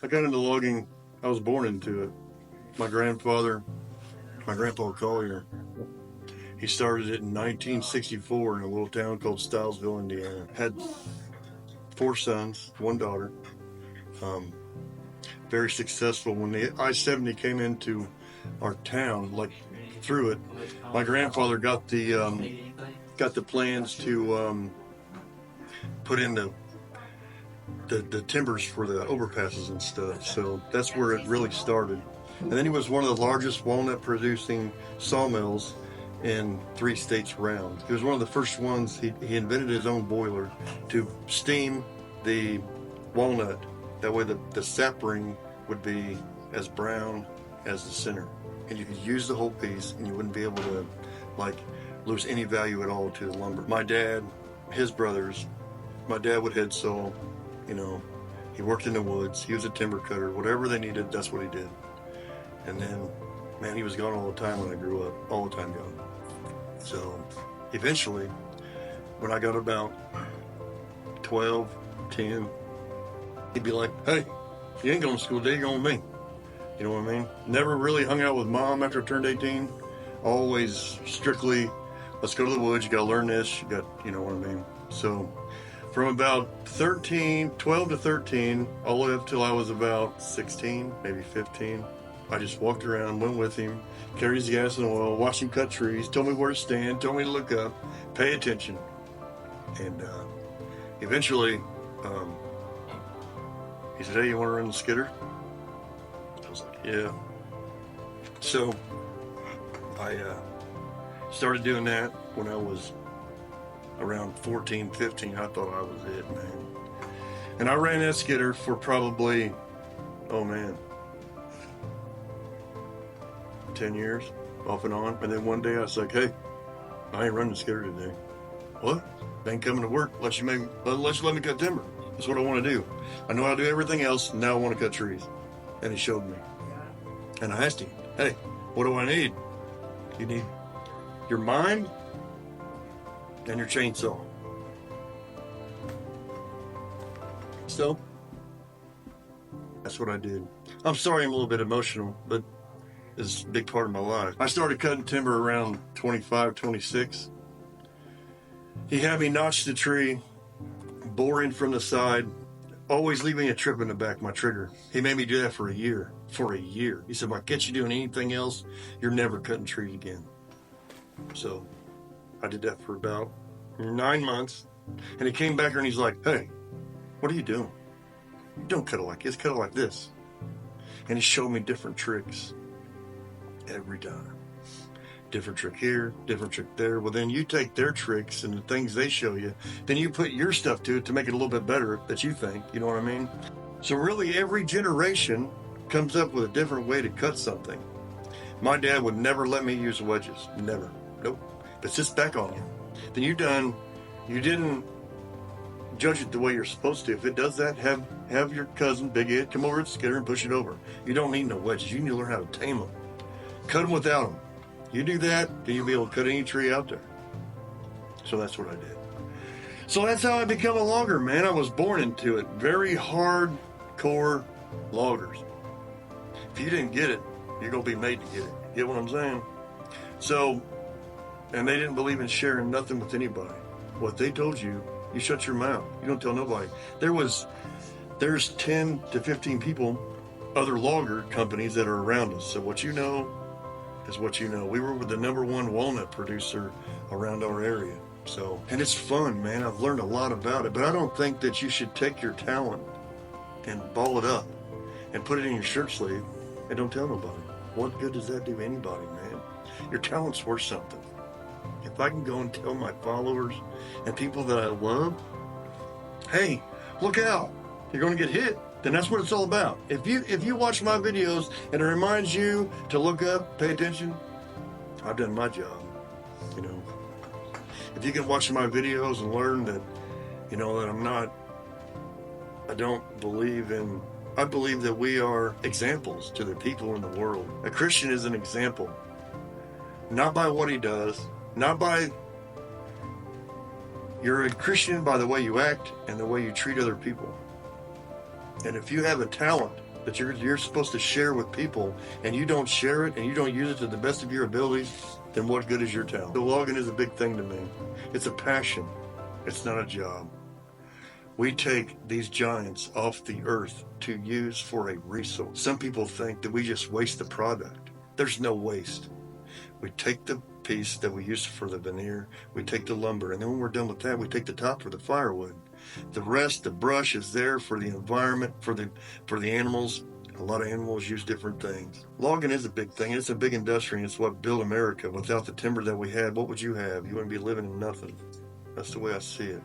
I got into logging. I was born into it. My grandpa Collier, he started it in 1964 in a little town called Stilesville, Indiana. Had 4 sons, 1 daughter. Very successful. When the I-70 came into our town, like through it, my grandfather got the plans to put in the timbers for the overpasses and stuff. So that's where it really started. And then he was one of the largest walnut producing sawmills in 3 states around. He was one of the first ones. He invented his own boiler to steam the walnut. That way the sap ring would be as brown as the center. And you could use the whole piece and you wouldn't be able to lose any value at all to the lumber. My dad, his brothers, my dad would head saw, he worked in the woods, he was a timber cutter, whatever they needed, that's what he did. And then, man, he was gone all the time when I grew up, all the time gone. So eventually, when I got about 12, 10, he'd be like, hey, you ain't going to school today, you're going with me. You know what I mean? Never really hung out with mom after I turned 18. Always strictly, let's go to the woods, you got to learn this, you know what I mean? So from about 12 to 13, all the way up till I was about 16, maybe 15, I just walked around, went with him, carried his gas and oil, watched him cut trees, told me where to stand, told me to look up, pay attention. And eventually, he said, hey, you want to run the skidder? I was like, yeah. So I started doing that when I was around 14, 15. I thought I was it, man. And I ran that skidder for probably, 10 years, off and on. And then one day I was like, hey, I ain't running the skidder today. What? I ain't coming to work unless you let me cut timber. That's what I want to do. I know how to do everything else. Now I want to cut trees. And he showed me. And I asked him, hey, what do I need? You need your mind and your chainsaw. So that's what I did. I'm sorry I'm a little bit emotional, but it's a big part of my life. I started cutting timber around 25, 26. He had me notch the tree, bore in from the side, always leaving a trip in the back of my trigger. He made me do that for a year. He said, if I get you doing anything else, you're never cutting trees again. So I did that for about 9 months. And he came back here and he's like, hey, what are you doing? You don't cut it like this, cut it like this. And he showed me different tricks every time. Different trick here, different trick there. Well, then you take their tricks and the things they show you, then you put your stuff to it to make it a little bit better that you think, you know what I mean? So really every generation comes up with a different way to cut something. My dad would never let me use wedges, never, nope. If it sits back on you, then you didn't judge it the way you're supposed to. If it does that, have your cousin, Big Ed, come over to the skidder and push it over. You don't need no wedges, you need to learn how to tame them. Cut them without them. You do that, then you'll be able to cut any tree out there. So that's what I did. So that's how I become a logger, man. I was born into it. Very hardcore loggers. If you didn't get it, you're going to be made to get it. You get what I'm saying? So, and they didn't believe in sharing nothing with anybody. What they told you, you shut your mouth. You don't tell nobody. There's 10 to 15 people, other logger companies that are around us. So what you know is what you know. We were the #1 walnut producer around our area. So, and it's fun, man. I've learned a lot about it, but I don't think that you should take your talent and ball it up and put it in your shirt sleeve and don't tell nobody. What good does that do anybody, man? Your talent's worth something. If I can go and tell my followers and people that I love, hey, look out, you're going to get hit, then that's what it's all about. If you watch my videos and it reminds you to look up, pay attention, I've done my job, you know. If you can watch my videos and learn that, that I believe that we are examples to the people in the world. A Christian is an example, not by what he does, you're a Christian by the way you act and the way you treat other people. And if you have a talent that you're supposed to share with people, and you don't share it and you don't use it to the best of your abilities, then what good is your talent? The logging is a big thing to me. It's a passion. It's not a job. We take these giants off the earth to use for a resource. Some people think that we just waste the product. There's no waste. We take the piece that we use for the veneer, we take the lumber, and then when we're done with that, we take the top for the firewood. The rest, the brush, is there for the environment, for the animals. A lot of animals use different things. Logging is a big thing. It's a big industry, and it's what built America. Without the timber that we had, what would you have? You wouldn't be living in nothing. That's the way I see it.